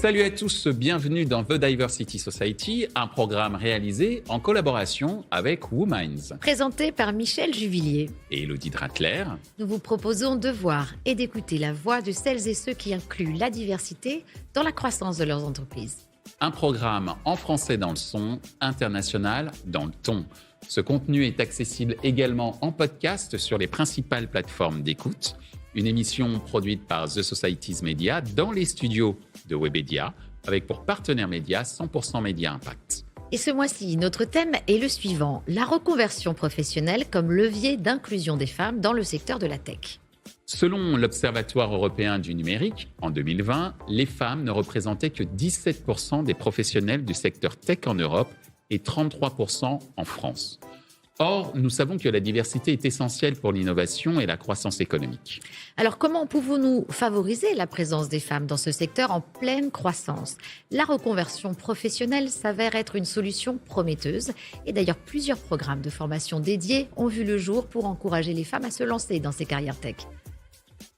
Salut à tous, bienvenue dans The Diversity Society, un programme réalisé en collaboration avec Wominds. Présenté par Michel Juvillier et Elodie Dratler. Nous vous proposons de voir et d'écouter la voix de celles et ceux qui incluent la diversité dans la croissance de leurs entreprises. Un programme en français dans le son, international dans le ton. Ce contenu est accessible également en podcast sur les principales plateformes d'écoute. Une émission produite par The Society's Media dans les studios de Webedia, avec pour partenaire média 100% Média Impact. Et ce mois-ci, notre thème est le suivant, la reconversion professionnelle comme levier d'inclusion des femmes dans le secteur de la tech. Selon l'Observatoire européen du numérique, en 2020, les femmes ne représentaient que 17% des professionnels du secteur tech en Europe et 33% en France. Or, nous savons que la diversité est essentielle pour l'innovation et la croissance économique. Alors, comment pouvons-nous favoriser la présence des femmes dans ce secteur en pleine croissance ? La reconversion professionnelle s'avère être une solution prometteuse. Et d'ailleurs, plusieurs programmes de formation dédiés ont vu le jour pour encourager les femmes à se lancer dans ces carrières tech.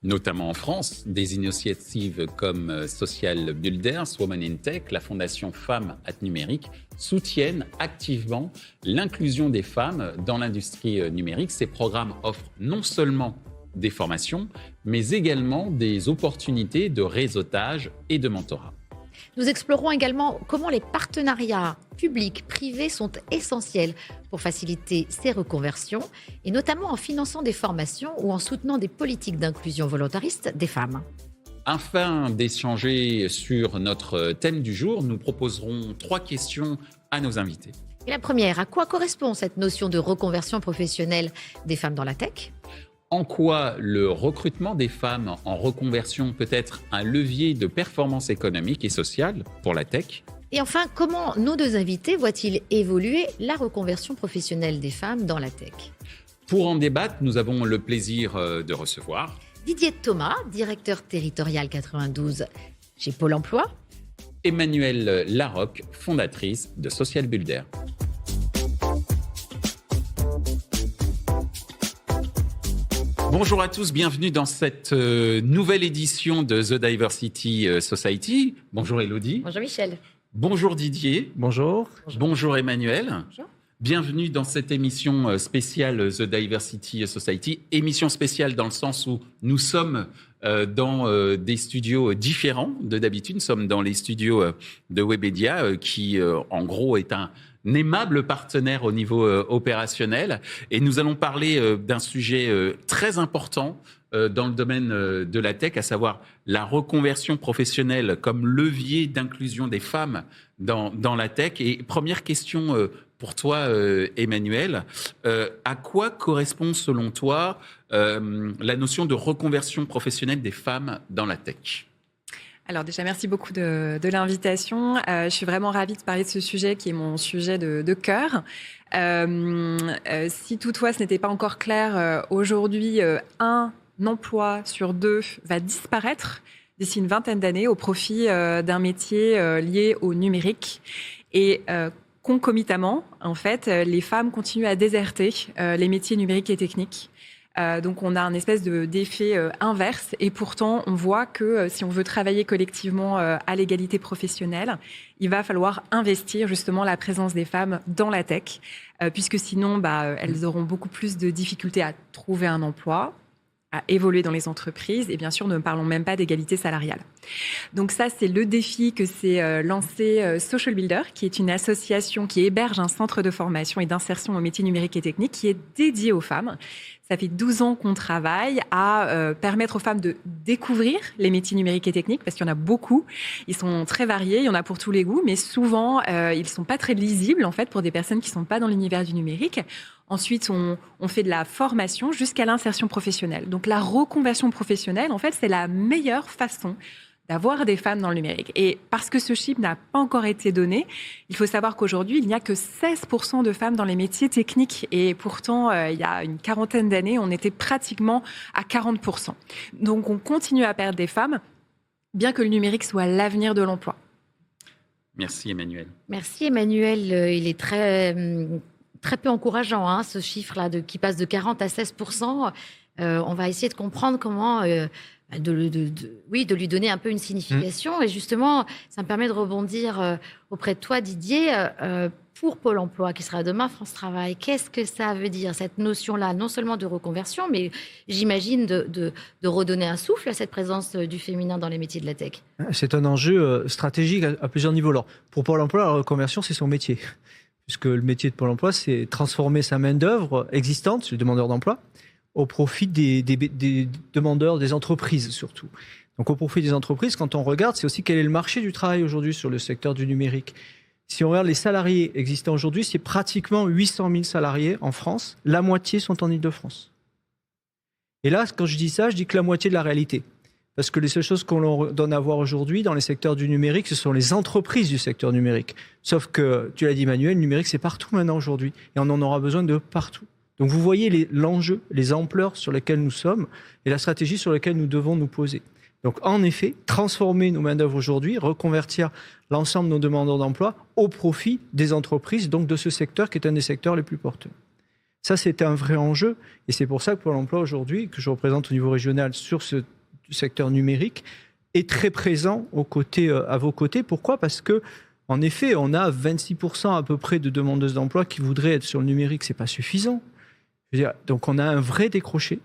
Notamment en France, des initiatives comme Social Builders, Women in Tech, la fondation Femmes at Numérique soutiennent activement l'inclusion des femmes dans l'industrie numérique. Ces programmes offrent non seulement des formations, mais également des opportunités de réseautage et de mentorat. Nous explorerons également comment les partenariats publics-privés sont essentiels pour faciliter ces reconversions, et notamment en finançant des formations ou en soutenant des politiques d'inclusion volontariste des femmes. Afin d'échanger sur notre thème du jour, nous proposerons 3 questions à nos invités. Et la première, à quoi correspond cette notion de reconversion professionnelle des femmes dans la tech ? En quoi le recrutement des femmes en reconversion peut être un levier de performance économique et sociale pour la tech ? Et enfin, comment nos 2 invités voient-ils évoluer la reconversion professionnelle des femmes dans la tech ? Pour en débattre, nous avons le plaisir de recevoir Didier Thomas, directeur territorial 92 chez Pôle emploi. Emmanuelle Larocque, fondatrice de Social Builders. Bonjour à tous, bienvenue dans cette nouvelle édition de The Diversity Society. Bonjour Elodie. Bonjour Michel. Bonjour Didier. Bonjour. Bonjour Emmanuel. Bonjour. Bienvenue dans cette émission spéciale The Diversity Society. Émission spéciale dans le sens où nous sommes dans des studios différents de d'habitude. Nous sommes dans les studios de Webedia qui en gros est un aimable partenaire au niveau opérationnel. Et nous allons parler d'un sujet très important dans le domaine de la tech, à savoir la reconversion professionnelle comme levier d'inclusion des femmes dans la tech. Et première question pour toi, Emmanuel, à quoi correspond selon toi la notion de reconversion professionnelle des femmes dans la tech ? Alors déjà, merci beaucoup de l'invitation. Je suis vraiment ravie de parler de ce sujet qui est mon sujet de cœur. Si toutefois ce n'était pas encore clair, aujourd'hui, un emploi sur 2 va disparaître d'ici une vingtaine d'années au profit d'un métier lié au numérique. Et concomitamment, en fait, les femmes continuent à déserter les métiers numériques et techniques. Donc on a un espèce d'effet inverse, et pourtant on voit que si on veut travailler collectivement à l'égalité professionnelle, il va falloir investir justement la présence des femmes dans la tech, puisque sinon elles auront beaucoup plus de difficultés à trouver un emploi, à évoluer dans les entreprises, et bien sûr ne parlons même pas d'égalité salariale. Donc ça, c'est le défi que s'est lancé Social Builder, qui est une association qui héberge un centre de formation et d'insertion aux métiers numériques et techniques qui est dédié aux femmes. Ça fait 12 ans qu'on travaille à permettre aux femmes de découvrir les métiers numériques et techniques, parce qu'il y en a beaucoup. Ils sont très variés, il y en a pour tous les goûts, mais souvent, ils ne sont pas très lisibles en fait, pour des personnes qui ne sont pas dans l'univers du numérique. Ensuite, on fait de la formation jusqu'à l'insertion professionnelle. Donc la reconversion professionnelle, en fait, c'est la meilleure façon d'avoir des femmes dans le numérique. Et parce que ce chiffre n'a pas encore été donné, il faut savoir qu'aujourd'hui, il n'y a que 16% de femmes dans les métiers techniques. Et pourtant, il y a une quarantaine d'années, on était pratiquement à 40%. Donc, on continue à perdre des femmes, bien que le numérique soit l'avenir de l'emploi. Merci Emmanuel. Merci Emmanuel. Il est très très peu encourageant, hein, ce chiffre-là qui passe de 40 à 16%. On va essayer de comprendre comment... de lui donner un peu une signification. Et justement, ça me permet de rebondir auprès de toi, Didier. Pour Pôle emploi, qui sera demain France Travail, qu'est-ce que ça veut dire, cette notion-là, non seulement de reconversion, mais j'imagine de redonner un souffle à cette présence du féminin dans les métiers de la tech? C'est un enjeu stratégique à plusieurs niveaux. Alors, pour Pôle emploi, la reconversion, c'est son métier. Puisque le métier de Pôle emploi, c'est transformer sa main-d'œuvre existante, le demandeur d'emploi, au profit des demandeurs, des entreprises surtout. Donc au profit des entreprises, quand on regarde, c'est aussi quel est le marché du travail aujourd'hui sur le secteur du numérique. Si on regarde les salariés existants aujourd'hui, c'est pratiquement 800 000 salariés en France. La moitié sont en Île-de-France. Et là, quand je dis ça, je dis que la moitié de la réalité. Parce que les seules choses qu'on donne à voir aujourd'hui dans les secteurs du numérique, ce sont les entreprises du secteur numérique. Sauf que, tu l'as dit Manuel, le numérique, c'est partout maintenant aujourd'hui. Et on en aura besoin de partout. Donc vous voyez l'enjeu, les ampleurs sur lesquelles nous sommes et la stratégie sur laquelle nous devons nous poser. Donc en effet, transformer nos main-d'œuvre aujourd'hui, reconvertir l'ensemble de nos demandeurs d'emploi au profit des entreprises, donc de ce secteur qui est un des secteurs les plus porteurs. Ça, c'est un vrai enjeu et c'est pour ça que Pôle emploi aujourd'hui, que je représente au niveau régional sur ce secteur numérique, est très présent à vos côtés. Pourquoi ? Parce que en effet, on a 26% à peu près de demandeuses d'emploi qui voudraient être sur le numérique. C'est pas suffisant. Donc on a un vrai décroché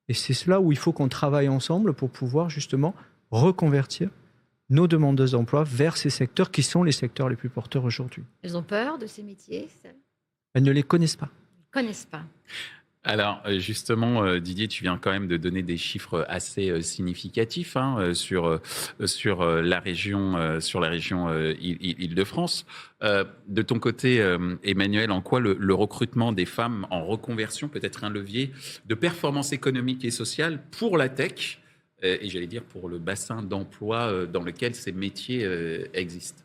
et c'est cela où il faut qu'on travaille ensemble pour pouvoir justement reconvertir nos demandeuses d'emploi vers ces secteurs qui sont les secteurs les plus porteurs aujourd'hui. Elles ont peur de ces métiers? Elles ne les connaissent pas. Ils ne connaissent pas. Alors justement, Didier, tu viens quand même de donner des chiffres assez significatifs sur la région Île-de-France. De ton côté, Emmanuel, en quoi le recrutement des femmes en reconversion peut être un levier de performance économique et sociale pour la tech et j'allais dire pour le bassin d'emploi dans lequel ces métiers existent?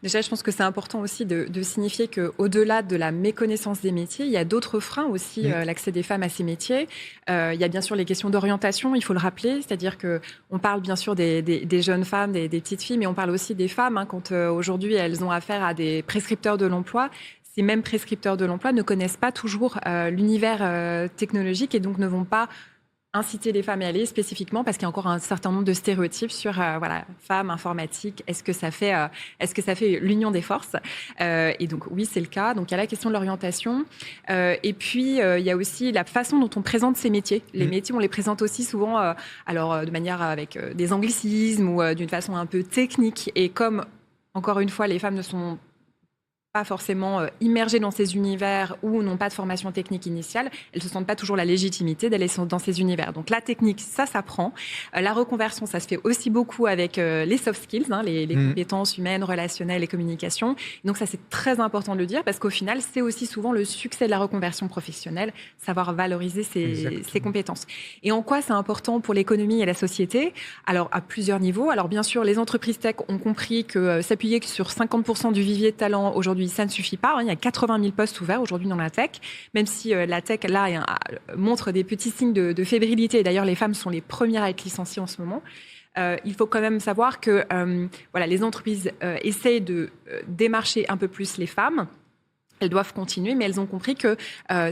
Déjà, je pense que c'est important aussi de signifier qu'au-delà de la méconnaissance des métiers, il y a d'autres freins aussi, l'accès des femmes à ces métiers. Il y a bien sûr les questions d'orientation, il faut le rappeler, c'est-à-dire qu'on parle bien sûr des jeunes femmes, des petites filles, mais on parle aussi des femmes, quand aujourd'hui elles ont affaire à des prescripteurs de l'emploi. Ces mêmes prescripteurs de l'emploi ne connaissent pas toujours l'univers technologique et donc ne vont pas inciter les femmes à y aller spécifiquement parce qu'il y a encore un certain nombre de stéréotypes sur femmes, informatique, est-ce que ça fait l'union des forces et donc oui, c'est le cas. Donc il y a la question de l'orientation et puis il y a aussi la façon dont on présente ces métiers. Les métiers, on les présente aussi souvent de manière avec des anglicismes ou d'une façon un peu technique et comme encore une fois, les femmes ne sont pas forcément immergées dans ces univers ou n'ont pas de formation technique initiale, elles ne se sentent pas toujours la légitimité d'aller dans ces univers. Donc la technique, ça s'apprend. La reconversion, ça se fait aussi beaucoup avec les soft skills, les compétences humaines, relationnelles et communication. Donc ça, c'est très important de le dire parce qu'au final, c'est aussi souvent le succès de la reconversion professionnelle, savoir valoriser ses compétences. Et en quoi c'est important pour l'économie et la société? Alors à plusieurs niveaux. Alors bien sûr, les entreprises tech ont compris que s'appuyer sur 50% du vivier de talent aujourd'hui, ça ne suffit pas. Il y a 80 000 postes ouverts aujourd'hui dans la tech, même si la tech, là, montre des petits signes de fébrilité. Et d'ailleurs, les femmes sont les premières à être licenciées en ce moment. Il faut quand même savoir que les entreprises essayent de démarcher un peu plus les femmes. Elles doivent continuer, mais elles ont compris que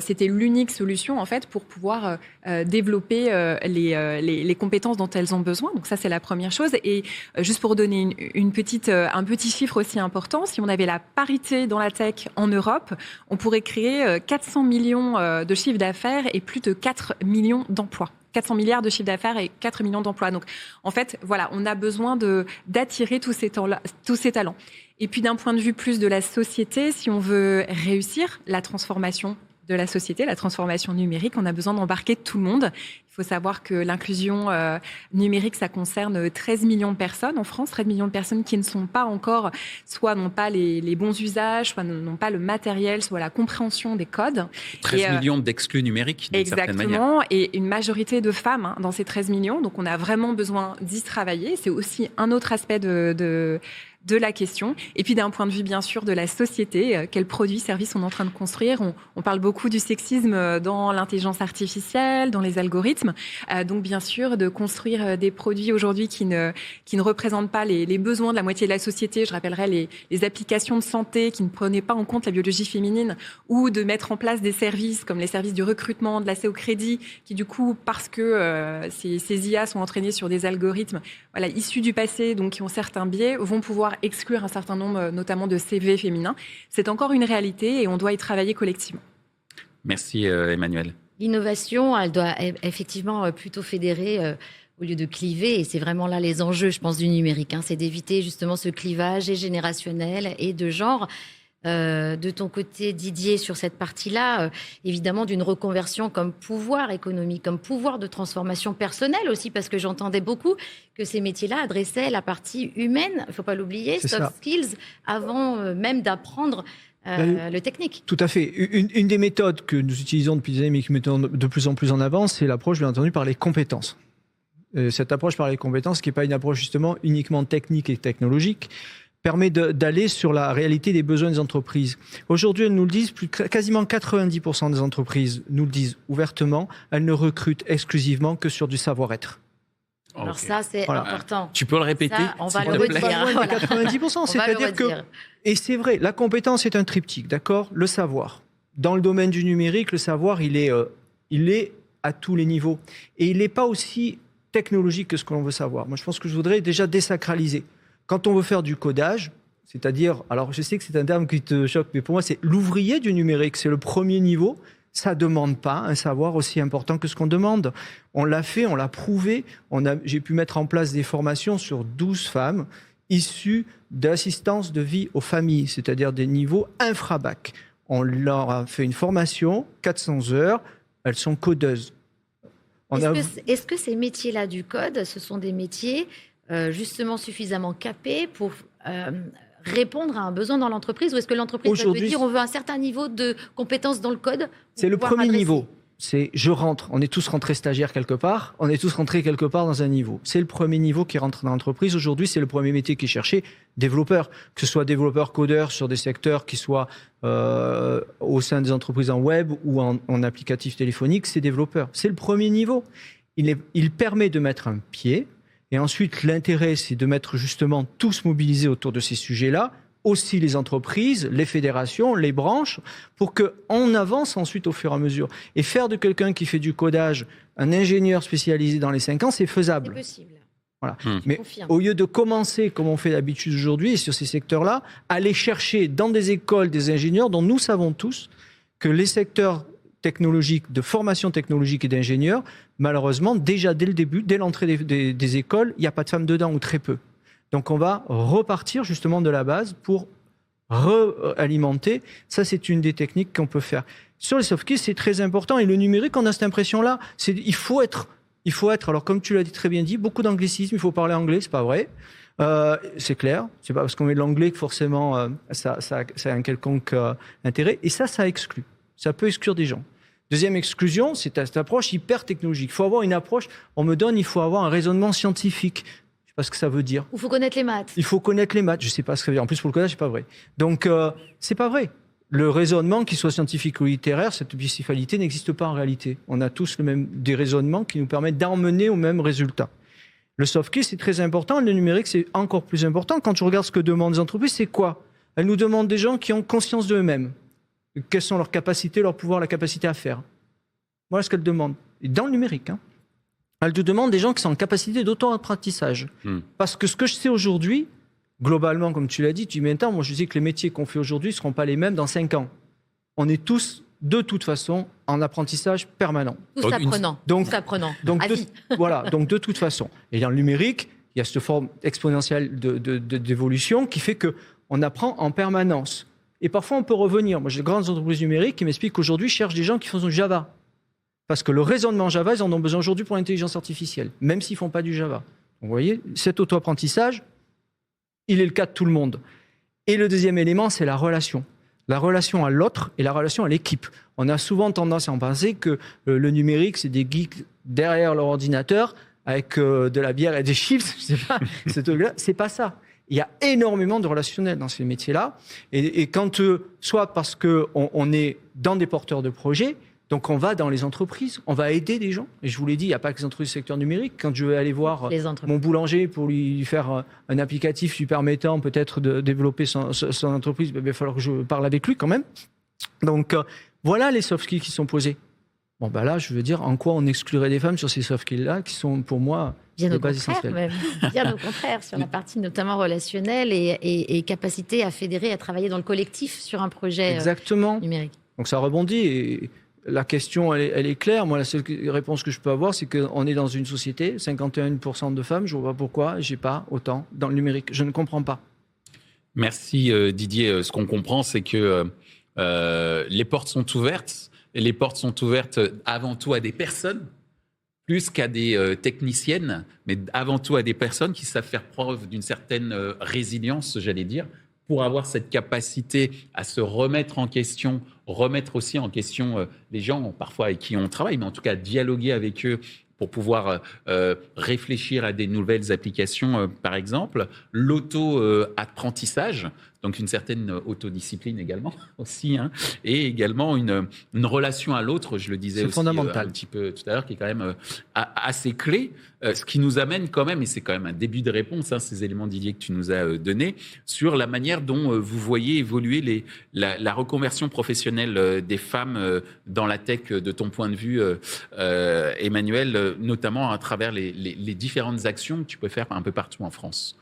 c'était l'unique solution en fait pour pouvoir développer les compétences dont elles ont besoin. Donc ça, c'est la première chose. Et juste pour donner un petit chiffre aussi important, si on avait la parité dans la tech en Europe, on pourrait créer 400 millions de chiffres d'affaires et plus de 4 millions d'emplois. 400 milliards de chiffre d'affaires et 4 millions d'emplois. Donc, en fait, on a besoin d'attirer tous ces talents. Et puis, d'un point de vue plus de la société, si on veut réussir la transformation de la société, la transformation numérique, on a besoin d'embarquer tout le monde. Il faut savoir que l'inclusion numérique, ça concerne 13 millions de personnes en France, 13 millions de personnes qui ne sont pas encore, soit n'ont pas les bons usages, soit n'ont pas le matériel, soit la compréhension des codes. 13 millions d'exclus numériques, d'une certaine manière. Exactement, et une majorité de femmes dans ces 13 millions. Donc, on a vraiment besoin d'y travailler. C'est aussi un autre aspect de de la question. Et puis d'un point de vue bien sûr de la société, quels produits, services on est en train de construire. On parle beaucoup du sexisme dans l'intelligence artificielle, dans les algorithmes. Donc bien sûr de construire des produits aujourd'hui qui ne représentent pas les besoins de la moitié de la société. Je rappellerai les applications de santé qui ne prenaient pas en compte la biologie féminine, ou de mettre en place des services comme les services du recrutement, de l'accès au crédit, qui du coup, parce que ces IA sont entraînés sur des algorithmes issus du passé, donc qui ont certains biais, vont pouvoir exclure un certain nombre, notamment de CV féminins. C'est encore une réalité et on doit y travailler collectivement. Merci Emmanuelle. L'innovation, elle doit effectivement plutôt fédérer au lieu de cliver. Et c'est vraiment là les enjeux, je pense, du numérique. C'est d'éviter justement ce clivage et générationnel et de genre. De ton côté, Didier, sur cette partie-là, évidemment, d'une reconversion comme pouvoir économique, comme pouvoir de transformation personnelle aussi, parce que j'entendais beaucoup que ces métiers-là adressaient la partie humaine, il ne faut pas l'oublier, soft skills, avant même d'apprendre le technique. Tout à fait. Une des méthodes que nous utilisons depuis des années, mais qui met de plus en plus en avant, c'est l'approche, bien entendu, par les compétences. Cette approche par les compétences, qui n'est pas une approche justement uniquement technique et technologique, permet d'aller sur la réalité des besoins des entreprises. Aujourd'hui, elles nous le disent, quasiment 90% des entreprises nous le disent ouvertement, elles ne recrutent exclusivement que sur du savoir-être. Alors ça, c'est important. Tu peux le répéter, ça, on va le redire. 90%, c'est-à-dire que... Et c'est vrai, la compétence est un triptyque, d'accord ? Le savoir. Dans le domaine du numérique, le savoir, il est à tous les niveaux. Et il n'est pas aussi technologique que ce que l'on veut savoir. Moi, je pense que je voudrais déjà désacraliser. Quand on veut faire du codage, c'est-à-dire, alors je sais que c'est un terme qui te choque, mais pour moi c'est l'ouvrier du numérique, c'est le premier niveau, ça ne demande pas un savoir aussi important que ce qu'on demande. On l'a fait, on l'a prouvé, j'ai pu mettre en place des formations sur 12 femmes issues d'assistance de vie aux familles, c'est-à-dire des niveaux infra-bac. On leur a fait une formation, 400 heures, elles sont codeuses. Est-ce que ces métiers-là du code, ce sont des métiers justement suffisamment capés pour répondre à un besoin dans l'entreprise, ou est-ce que l'entreprise va te dire on veut un certain niveau de compétences dans le code? C'est le premier niveau. C'est je rentre. On est tous rentrés stagiaires quelque part. On est tous rentrés quelque part dans un niveau. C'est le premier niveau qui rentre dans l'entreprise. Aujourd'hui, c'est le premier métier qui est cherché. Développeur, que ce soit développeur codeur sur des secteurs qui soient au sein des entreprises en web ou en applicatif téléphonique, c'est développeur. C'est le premier niveau. Il permet de mettre un pied. Et ensuite, l'intérêt, c'est de mettre justement tous mobilisés autour de ces sujets-là, aussi les entreprises, les fédérations, les branches, pour qu'on avance ensuite au fur et à mesure. Et faire de quelqu'un qui fait du codage un ingénieur spécialisé dans les 5 ans, c'est faisable. C'est possible. Voilà. Mais au lieu de commencer, comme on fait d'habitude aujourd'hui, sur ces secteurs-là, aller chercher dans des écoles des ingénieurs dont nous savons tous que les secteurs technologiques, de formation technologique et d'ingénieurs, malheureusement, déjà dès le début, dès l'entrée des écoles, il n'y a pas de femmes dedans ou très peu. Donc on va repartir justement de la base pour réalimenter. Ça, c'est une des techniques qu'on peut faire. Sur les soft skills, c'est très important. Et le numérique, on a cette impression-là. Il faut être, alors comme tu l'as dit très bien dit, beaucoup d'anglicisme, il faut parler anglais, c'est pas vrai. C'est clair, c'est pas parce qu'on met de l'anglais que forcément ça a un quelconque intérêt. Et ça exclut. Ça peut exclure des gens. Deuxième exclusion, c'est cette approche hyper technologique. Il faut avoir une approche, il faut avoir un raisonnement scientifique. Je ne sais pas ce que ça veut dire. Il faut connaître les maths. Il faut connaître les maths, je ne sais pas ce que ça veut dire. En plus, pour le codage, ce n'est pas vrai. Donc, ce n'est pas vrai. Le raisonnement, qu'il soit scientifique ou littéraire, cette bicéphalité n'existe pas en réalité. On a tous des raisonnements qui nous permettent d'emmener au même résultat. Le soft skill, c'est très important. Le numérique, c'est encore plus important. Quand tu regardes ce que demandent les entreprises, c'est quoi? Elles nous demandent des gens qui ont conscience d'eux-mêmes. Quelles sont leurs capacités, leur pouvoir, la capacité à faire. Voilà ce qu'elles demandent. Et dans le numérique, elles te demandent des gens qui sont en capacité d'auto-apprentissage. Parce que ce que je sais aujourd'hui, globalement, comme tu l'as dit, tu dis maintenant, moi je dis que les métiers qu'on fait aujourd'hui ne seront pas les mêmes dans 5 ans. On est tous, de toute façon, en apprentissage permanent. Tous apprenants. Donc, à vie. Voilà, donc de toute façon. Et dans le numérique, il y a cette forme exponentielle d'évolution qui fait qu'on apprend en permanence. Et parfois, on peut revenir. Moi, j'ai de grandes entreprises numériques qui m'expliquent qu'aujourd'hui, ils cherchent des gens qui font du Java. Parce que le raisonnement Java, ils en ont besoin aujourd'hui pour l'intelligence artificielle, même s'ils ne font pas du Java. Donc, vous voyez, cet auto-apprentissage, il est le cas de tout le monde. Et le deuxième élément, c'est la relation. La relation à l'autre et la relation à l'équipe. On a souvent tendance à en penser que le numérique, c'est des geeks derrière leur ordinateur avec de la bière et des chips. Je sais pas, c'est pas ça. Il y a énormément de relationnel dans ces métiers-là. Et quand, soit parce qu'on est dans des porteurs de projets, donc on va dans les entreprises, on va aider des gens. Et je vous l'ai dit, il n'y a pas que les entreprises du secteur numérique. Quand je vais aller voir mon boulanger pour lui faire un applicatif lui permettant peut-être de développer son entreprise, il va falloir que je parle avec lui quand même. Donc voilà les soft skills qui sont posés. Bon, là, je veux dire, en quoi on exclurait des femmes sur ces soft skills-là, qui sont pour moi des bases essentielles. Bien au contraire, sur la partie notamment relationnelle et capacité à fédérer, à travailler dans le collectif sur un projet numérique. Donc ça rebondit et la question, elle est claire. Moi, la seule réponse que je peux avoir, c'est qu'on est dans une société, 51% de femmes, je ne vois pas pourquoi je n'ai pas autant dans le numérique. Je ne comprends pas. Merci Didier. Ce qu'on comprend, c'est que les portes sont ouvertes. Et les portes sont ouvertes avant tout à des personnes, plus qu'à des techniciennes, mais avant tout à des personnes qui savent faire preuve d'une certaine résilience, j'allais dire, pour avoir cette capacité à se remettre en question, remettre aussi en question les gens parfois avec qui on travaille, mais en tout cas dialoguer avec eux pour pouvoir réfléchir à des nouvelles applications, par exemple. L'auto-apprentissage, donc une certaine autodiscipline également aussi, hein, et également une relation à l'autre, je le disais aussi un petit peu tout à l'heure, qui est quand même assez clé, ce qui nous amène quand même, et c'est quand même un début de réponse, hein, ces éléments Didier que tu nous as donnés, sur la manière dont vous voyez évoluer la reconversion professionnelle des femmes dans la tech, de ton point de vue, Emmanuel, notamment à travers les différentes actions que tu peux faire un peu partout en France.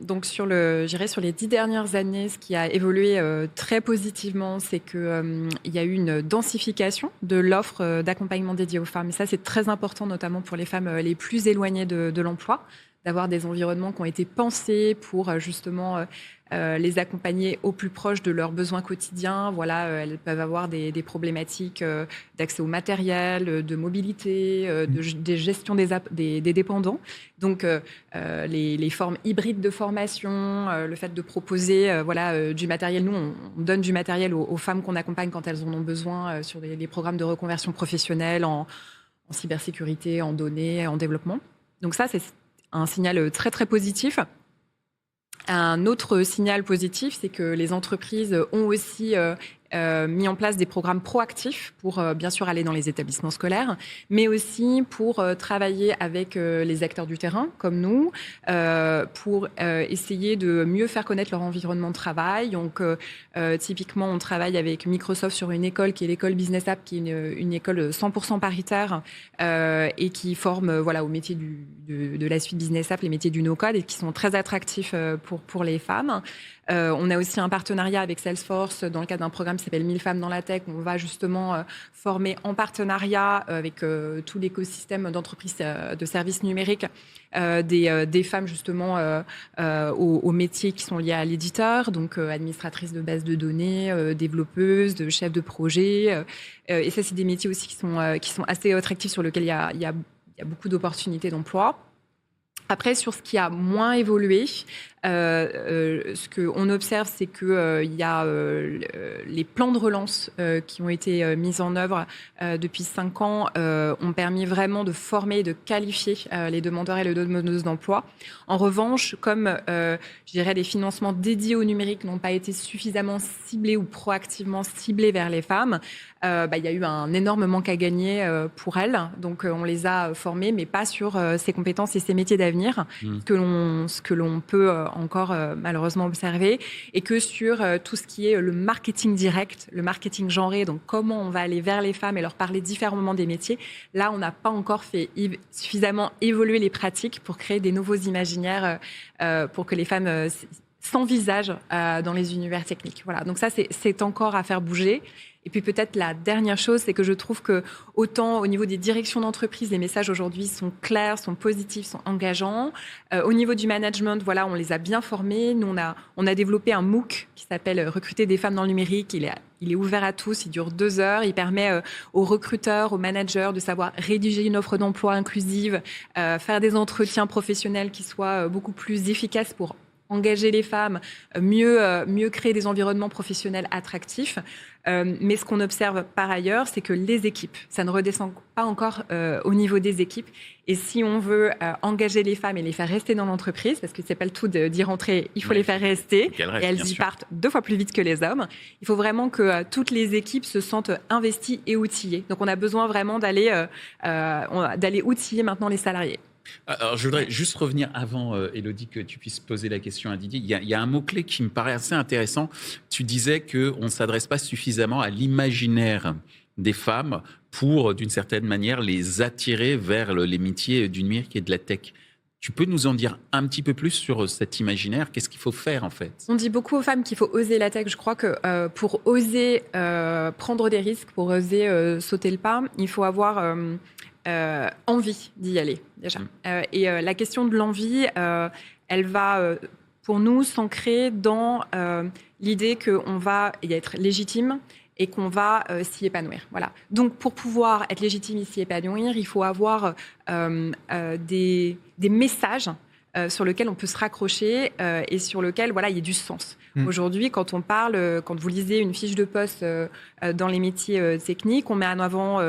Donc sur les 10 dernières années, ce qui a évolué très positivement, c'est qu'il y a eu une densification de l'offre d'accompagnement dédiée aux femmes. Et ça, c'est très important, notamment pour les femmes les plus éloignées de l'emploi, d'avoir des environnements qui ont été pensés pour justement les accompagner au plus proche de leurs besoins quotidiens. Voilà, elles peuvent avoir des problématiques d'accès au matériel, de mobilité, de gestion des dépendants. Donc, les formes hybrides de formation, le fait de proposer du matériel. Nous, on donne du matériel aux femmes qu'on accompagne quand elles en ont besoin sur les programmes de reconversion professionnelle en cybersécurité, en données, en développement. Donc ça, c'est un signal très, très positif. Un autre signal positif, c'est que les entreprises ont aussi mis en place des programmes proactifs pour bien sûr aller dans les établissements scolaires, mais aussi pour travailler avec les acteurs du terrain comme nous, pour essayer de mieux faire connaître leur environnement de travail. Donc typiquement, on travaille avec Microsoft sur une école qui est l'école Business App, qui est une école 100% paritaire et qui forme au métier de la suite Business App, les métiers du no-code, et qui sont très attractifs pour les femmes. On a aussi un partenariat avec Salesforce dans le cadre d'un programme qui s'appelle 1000 femmes dans la tech, où on va justement former en partenariat avec tout l'écosystème d'entreprises de services numériques des femmes justement aux métiers qui sont liés à l'éditeur, donc administratrices de bases de données, développeuses, de chefs de projet. Et ça, c'est des métiers aussi qui sont assez attractifs, sur lesquels il y a beaucoup d'opportunités d'emploi. Après, sur ce qui a moins évolué, ce qu'on observe, c'est qu'il y a les plans de relance qui ont été mis en œuvre depuis 5 ans ont permis vraiment de former et de qualifier les demandeurs et les demandeuses d'emploi. En revanche, comme je dirais, les financements dédiés au numérique n'ont pas été suffisamment ciblés ou proactivement ciblés vers les femmes, il y a eu un énorme manque à gagner pour elles. Donc, on les a formées, mais pas sur ces compétences et ces métiers d'avenir ce que l'on peut encore malheureusement observer, et que sur tout ce qui est le marketing direct, le marketing genré, donc comment on va aller vers les femmes et leur parler différemment des métiers, là, on n'a pas encore fait suffisamment évoluer les pratiques pour créer des nouveaux imaginaires pour que les femmes s'envisagent dans les univers techniques. Voilà, donc ça, c'est encore à faire bouger. Et puis peut-être la dernière chose, c'est que je trouve que autant au niveau des directions d'entreprise, les messages aujourd'hui sont clairs, sont positifs, sont engageants. Au niveau du management, voilà, on les a bien formés. Nous, on a développé un MOOC qui s'appelle « Recruter des femmes dans le numérique ». Il est ouvert à tous, il dure 2 heures. Il permet aux recruteurs, aux managers de savoir rédiger une offre d'emploi inclusive, faire des entretiens professionnels qui soient beaucoup plus efficaces pour engager les femmes, mieux créer des environnements professionnels attractifs. Mais ce qu'on observe par ailleurs, c'est que les équipes, ça ne redescend pas encore au niveau des équipes. Et si on veut engager les femmes et les faire rester dans l'entreprise, parce que c'est pas le tout d'y rentrer, il faut les faire rester, et elles y partent 2 fois plus vite que les hommes. Il faut vraiment que toutes les équipes se sentent investies et outillées. Donc on a besoin vraiment d'aller outiller maintenant les salariés. Alors, je voudrais juste revenir avant, Élodie, que tu puisses poser la question à Didier. Il y a un mot-clé qui me paraît assez intéressant. Tu disais qu'on ne s'adresse pas suffisamment à l'imaginaire des femmes pour, d'une certaine manière, les attirer vers les métiers du numérique et de la tech. Tu peux nous en dire un petit peu plus sur cet imaginaire? Qu'est-ce qu'il faut faire, en fait? On dit beaucoup aux femmes qu'il faut oser la tech. Je crois que pour oser prendre des risques, pour oser sauter le pas, il faut avoir envie d'y aller, déjà. Et la question de l'envie, elle va, pour nous, s'ancrer dans l'idée qu'on va y être légitime et qu'on va s'y épanouir. Voilà. Donc, pour pouvoir être légitime et s'y épanouir, il faut avoir des messages sur lesquels on peut se raccrocher et sur lesquels il y a du sens. Aujourd'hui, quand on parle, quand vous lisez une fiche de poste dans les métiers techniques, on met en avant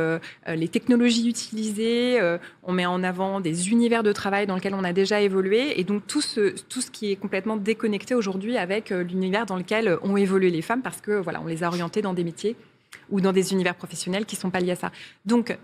les technologies utilisées, on met en avant des univers de travail dans lesquels on a déjà évolué, et donc tout ce qui est complètement déconnecté aujourd'hui avec l'univers dans lequel ont évolué les femmes, parce que on les a orientées dans des métiers ou dans des univers professionnels qui sont pas liés à ça. Donc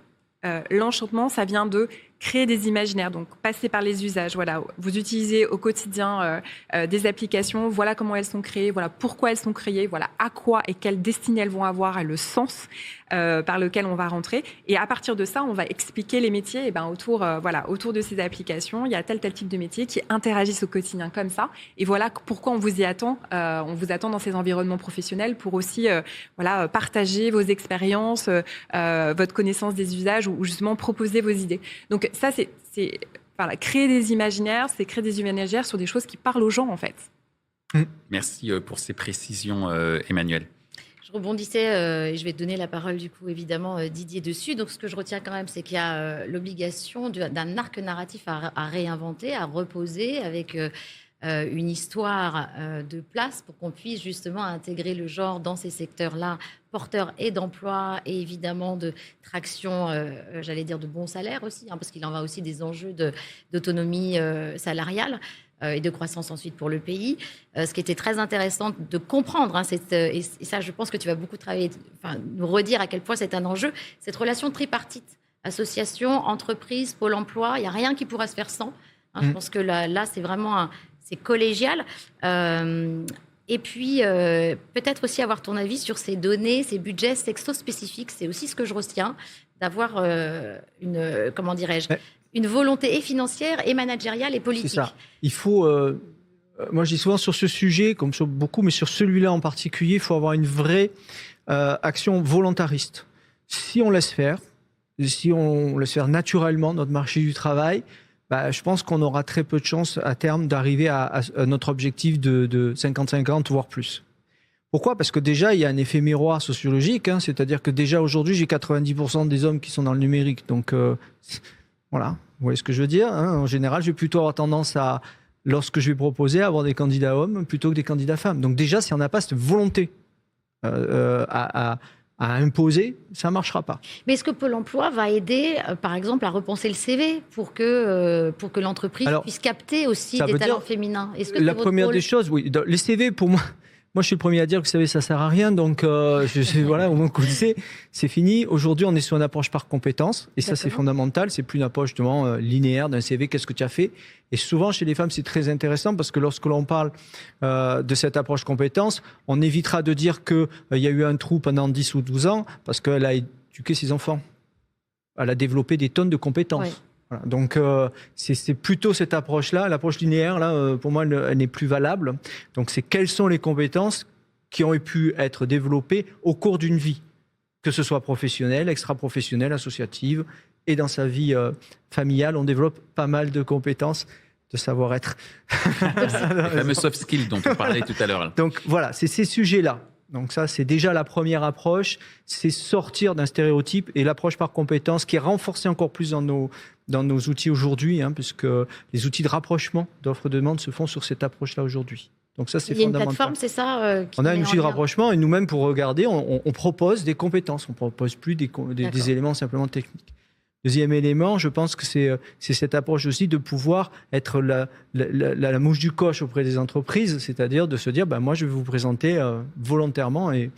l'enchantement, ça vient de créer des imaginaires, donc passer par les usages. Voilà, vous utilisez au quotidien des applications, voilà comment elles sont créées, voilà pourquoi elles sont créées, voilà à quoi et quelle destinée elles vont avoir et le sens par lequel on va rentrer. Et à partir de ça, on va expliquer les métiers autour de ces applications. Il y a tel type de métiers qui interagissent au quotidien comme ça. Et voilà pourquoi on vous y attend. On vous attend dans ces environnements professionnels pour aussi partager vos expériences, votre connaissance des usages ou justement proposer vos idées. Donc ça, c'est créer des imaginaires, c'est créer des imaginaires sur des choses qui parlent aux gens, en fait. Merci pour ces précisions, Emmanuel. Je rebondissais, et je vais te donner la parole, du coup, évidemment, Didier, dessus. Donc, ce que je retiens quand même, c'est qu'il y a l'obligation d'un arc narratif à réinventer, à reposer avec une histoire de place pour qu'on puisse justement intégrer le genre dans ces secteurs-là, porteurs et d'emploi et évidemment de traction, j'allais dire de bons salaires aussi, parce qu'il en va aussi des enjeux d'autonomie salariale et de croissance ensuite pour le pays. Ce qui était très intéressant de comprendre, et ça je pense que tu vas beaucoup travailler, nous redire à quel point c'est un enjeu, cette relation tripartite, association, entreprise, Pôle emploi, il n'y a rien qui pourra se faire sans. Je pense que là c'est vraiment c'est collégial. Et puis, peut-être aussi avoir ton avis sur ces données, ces budgets sexo-spécifiques. C'est aussi ce que je retiens, d'avoir une volonté et financière, et managériale, et politique. C'est ça. Il faut... moi, je dis souvent sur ce sujet, comme sur beaucoup, mais sur celui-là en particulier, il faut avoir une vraie action volontariste. Si on laisse faire naturellement notre marché du travail, je pense qu'on aura très peu de chances à terme d'arriver à notre objectif de 50-50, voire plus. Pourquoi ? Parce que déjà, il y a un effet miroir sociologique, c'est-à-dire que déjà aujourd'hui, j'ai 90% des hommes qui sont dans le numérique. Donc, voilà, vous voyez ce que je veux dire. En général, je vais plutôt avoir tendance à, lorsque je vais proposer, à avoir des candidats hommes plutôt que des candidats femmes. Donc déjà, si on n'a pas cette volonté à imposer, ça ne marchera pas. Mais est-ce que Pôle emploi va aider, par exemple, à repenser le CV pour que l'entreprise puisse capter aussi des talents féminins? Est-ce que la première des choses, oui. Les CV, pour moi, je suis le premier à dire que vous savez, ça ne sert à rien. Donc, voilà, au moins que vous le savez, c'est fini. Aujourd'hui, on est sur une approche par compétences. Et ça, c'est fondamental. C'est plus une approche linéaire d'un CV. Qu'est-ce que tu as fait? Et souvent, chez les femmes, c'est très intéressant parce que lorsque l'on parle de cette approche compétences, on évitera de dire qu'il y a eu un trou pendant 10 ou 12 ans parce qu'elle a éduqué ses enfants. Elle a développé des tonnes de compétences. Oui. Voilà. Donc, c'est plutôt cette approche-là. L'approche linéaire, là, pour moi, elle n'est plus valable. Donc, c'est quelles sont les compétences qui ont pu être développées au cours d'une vie, que ce soit professionnelle, extra-professionnelle, associative, et dans sa vie familiale, on développe pas mal de compétences de savoir-être. Les fameux soft skills dont on parlait tout à l'heure. Donc, voilà, c'est ces sujets-là. Donc ça, c'est déjà la première approche, c'est sortir d'un stéréotype et l'approche par compétence qui est renforcée encore plus dans nos outils aujourd'hui, puisque les outils de rapprochement d'offres de demande se font sur cette approche-là aujourd'hui. Donc ça, c'est fondamental. Il y a une plateforme, c'est ça On a un outil de rapprochement et nous-mêmes, pour regarder, on propose des compétences, on ne propose plus des éléments simplement techniques. Deuxième élément, je pense que c'est cette approche aussi de pouvoir être la mouche du coche auprès des entreprises, c'est-à-dire de se dire, moi je vais vous présenter volontairement et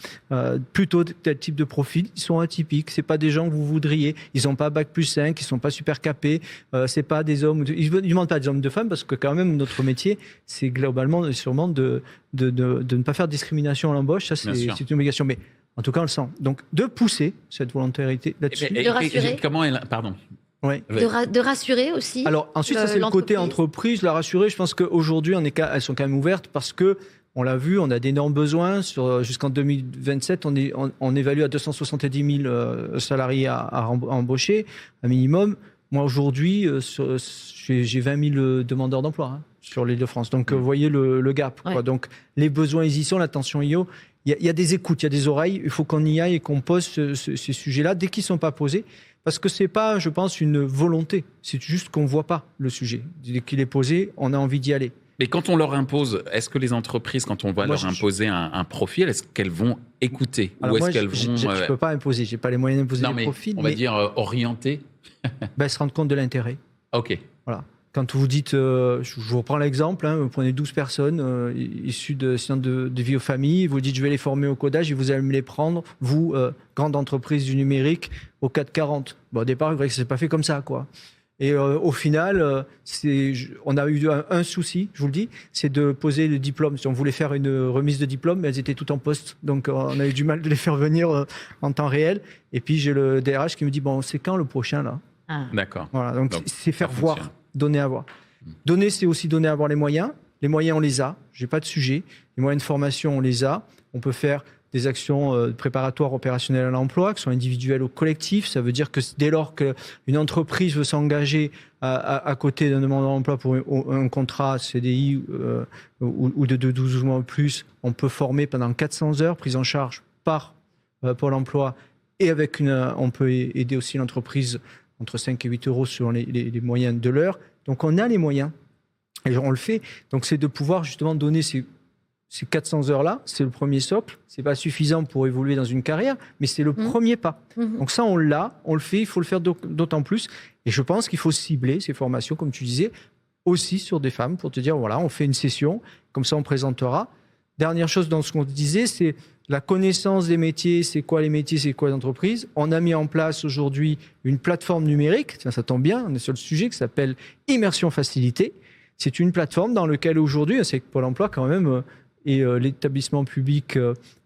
plutôt tel type de profil. Ils sont atypiques, c'est pas des gens que vous voudriez, ils n'ont pas bac+5, ils sont pas super capés, c'est pas des hommes, ils ne demandent pas des hommes de femmes parce que quand même notre métier, c'est globalement sûrement de ne pas faire de discrimination à l'embauche, ça c'est une obligation. Mais en tout cas, on le sent. Donc, de pousser cette volontarisation là-dessus. De rassurer. Pardon. Oui. De rassurer aussi. Alors, ensuite, ça, c'est le côté entreprise. La rassurer, je pense qu'aujourd'hui, elles sont quand même ouvertes parce que, on l'a vu, on a d'énormes besoins. Jusqu'en 2027, on évalue à 270 000 salariés à embaucher, un minimum. Moi, aujourd'hui, j'ai 20 000 demandeurs d'emploi sur l'Île-de-France. Donc, vous voyez le gap. Ouais. Donc, les besoins, ils y sont. La tension y est. Il y a des écoutes, il y a des oreilles. Il faut qu'on y aille et qu'on pose ces sujets-là dès qu'ils ne sont pas posés. Parce que ce n'est pas, je pense, une volonté. C'est juste qu'on ne voit pas le sujet. Dès qu'il est posé, on a envie d'y aller. Mais quand on leur impose, est-ce que les entreprises, quand on va leur imposer un profil, est-ce qu'elles vont écouter? Alors ou est-ce moi, qu'elles vont... Je ne peux pas imposer. Je n'ai pas les moyens d'imposer les profils. On va dire orienter. Se rendre compte de l'intérêt. OK. Voilà. Quand vous dites, je vous reprends l'exemple, vous prenez 12 personnes issues de vie aux familles, vous dites je vais les former au codage et vous allez me les prendre, vous, grande entreprise du numérique, au 440. Au départ, ça ne s'est pas fait comme ça, quoi. Et au final, on a eu un souci, je vous le dis, c'est de poser le diplôme. Si on voulait faire une remise de diplôme, mais elles étaient toutes en poste. Donc on a eu du mal de les faire venir en temps réel. Et puis j'ai le DRH qui me dit, c'est quand le prochain là? D'accord. Voilà, donc c'est faire voir. Donner à voir. Donner, c'est aussi donner à voir les moyens. Les moyens, on les a. Je n'ai pas de sujet. Les moyens de formation, on les a. On peut faire des actions préparatoires opérationnelles à l'emploi, qui sont individuelles ou collectives. Ça veut dire que dès lors qu'une entreprise veut s'engager à côté d'un demandeur d'emploi pour un contrat CDI ou de 12 mois ou plus, on peut former pendant 400 heures, prise en charge par Pôle emploi. Et on peut aider aussi l'entreprise entre 5 et 8 euros sur les moyens de l'heure. Donc, on a les moyens et on le fait. Donc, c'est de pouvoir justement donner ces 400 heures-là. C'est le premier socle. Ce n'est pas suffisant pour évoluer dans une carrière, mais c'est le premier pas. Donc, ça, on l'a, on le fait. Il faut le faire d'autant plus. Et je pense qu'il faut cibler ces formations, comme tu disais, aussi sur des femmes pour te dire, voilà, on fait une session, comme ça, on présentera. Dernière chose dans ce qu'on disait, c'est la connaissance des métiers, c'est quoi les métiers, c'est quoi les entreprises. On a mis en place aujourd'hui une plateforme numérique, ça tombe bien, on est sur le sujet, qui s'appelle Immersion Facilité. C'est une plateforme dans laquelle aujourd'hui, c'est que Pôle emploi quand même est l'établissement public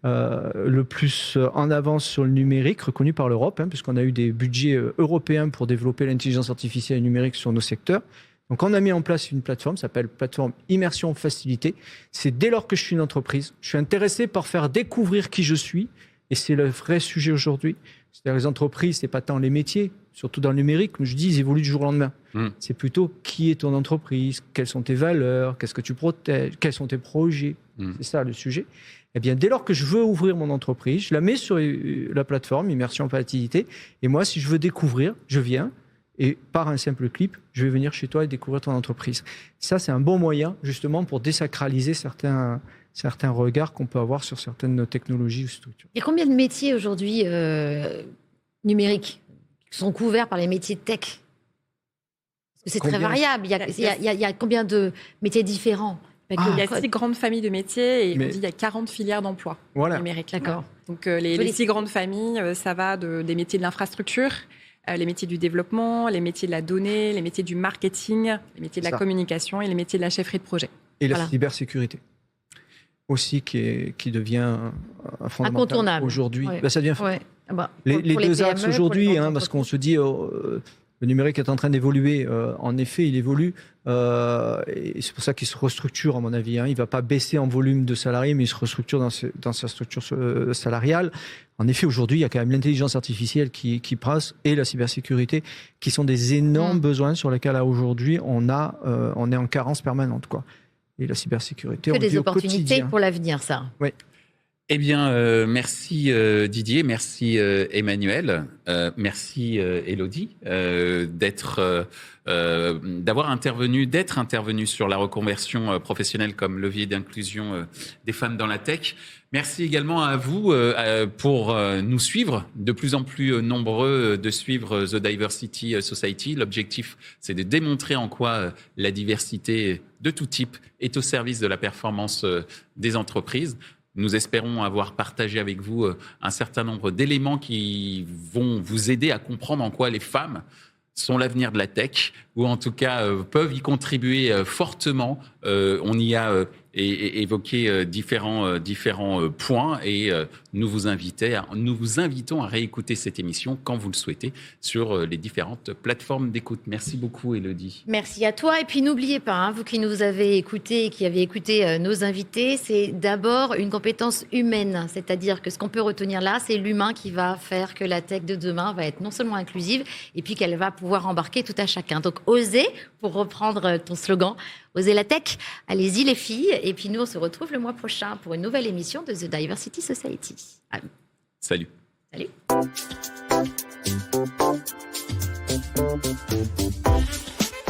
le plus en avance sur le numérique, reconnu par l'Europe, puisqu'on a eu des budgets européens pour développer l'intelligence artificielle et numérique sur nos secteurs. Donc, on a mis en place une plateforme, ça s'appelle plateforme Immersion Facilité. C'est dès lors que je suis une entreprise, je suis intéressé par faire découvrir qui je suis, et c'est le vrai sujet aujourd'hui. C'est-à-dire les entreprises, c'est pas tant les métiers, surtout dans le numérique, comme je dis, ils évoluent du jour au lendemain. C'est plutôt qui est ton entreprise, quelles sont tes valeurs, qu'est-ce que tu protèges, quels sont tes projets. C'est ça le sujet. Eh bien, dès lors que je veux ouvrir mon entreprise, je la mets sur la plateforme Immersion Facilité, et moi, si je veux découvrir, je viens. Et par un simple clip, je vais venir chez toi et découvrir ton entreprise. Ça, c'est un bon moyen, justement, pour désacraliser certains regards qu'on peut avoir sur certaines technologies ou structures. Il y a combien de métiers aujourd'hui numériques qui sont couverts par les métiers tech? Parce que c'est très variable. Il y a combien de métiers différents? Il y a 6 grandes familles de métiers et on dit il y a 40 filières d'emploi numériques. D'accord. Donc les 6 grandes familles, ça va des métiers de l'infrastructure, les métiers du développement, les métiers de la donnée, les métiers du marketing, les métiers de la communication et les métiers de la chefferie de projet. Et la cybersécurité aussi qui devient incontournable aujourd'hui. Ouais. Ça devient les deux axes aujourd'hui, parce qu'on se dit le numérique est en train d'évoluer. En effet, il évolue. Et c'est pour ça qu'il se restructure, à mon avis. Il ne va pas baisser en volume de salariés, mais il se restructure dans sa structure salariale. En effet, aujourd'hui, il y a quand même l'intelligence artificielle qui passe et la cybersécurité, qui sont des énormes besoins sur lesquels, là, aujourd'hui, on est en carence permanente, quoi. Et la cybersécurité, que on des vit au opportunités quotidien. pour l'avenir, ça. Oui. Eh bien, merci Didier, merci Emmanuel, merci Élodie d'avoir d'être intervenu sur la reconversion professionnelle comme levier d'inclusion des femmes dans la tech. Merci également à vous pour nous suivre, de plus en plus nombreux de suivre The Diversity Society. L'objectif, c'est de démontrer en quoi la diversité de tout type est au service de la performance des entreprises. Nous espérons avoir partagé avec vous un certain nombre d'éléments qui vont vous aider à comprendre en quoi les femmes sont l'avenir de la tech, ou en tout cas peuvent y contribuer fortement. On y a évoqué différents points et nous vous invitons à réécouter cette émission quand vous le souhaitez sur les différentes plateformes d'écoute. Merci beaucoup Élodie. Merci à toi. Et puis n'oubliez pas, vous qui nous avez écoutés et qui avez écouté nos invités, c'est d'abord une compétence humaine. C'est-à-dire que ce qu'on peut retenir là, c'est l'humain qui va faire que la tech de demain va être non seulement inclusive et puis qu'elle va pouvoir embarquer tout à chacun. Donc osez, pour reprendre ton slogan, osez la tech. Allez-y les filles. Et puis nous, on se retrouve le mois prochain pour une nouvelle émission de The Diversity Society. Salut. Salut.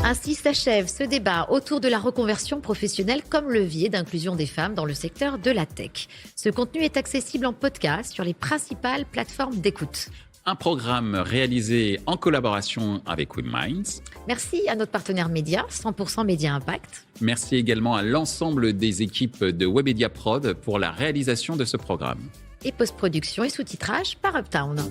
Ainsi s'achève ce débat autour de la reconversion professionnelle comme levier d'inclusion des femmes dans le secteur de la tech. Ce contenu est accessible en podcast sur les principales plateformes d'écoute. Un programme réalisé en collaboration avec WebMinds. Merci à notre partenaire média, 100% Média Impact. Merci également à l'ensemble des équipes de Webedia Prod pour la réalisation de ce programme. Et post-production et sous-titrage par Uptown.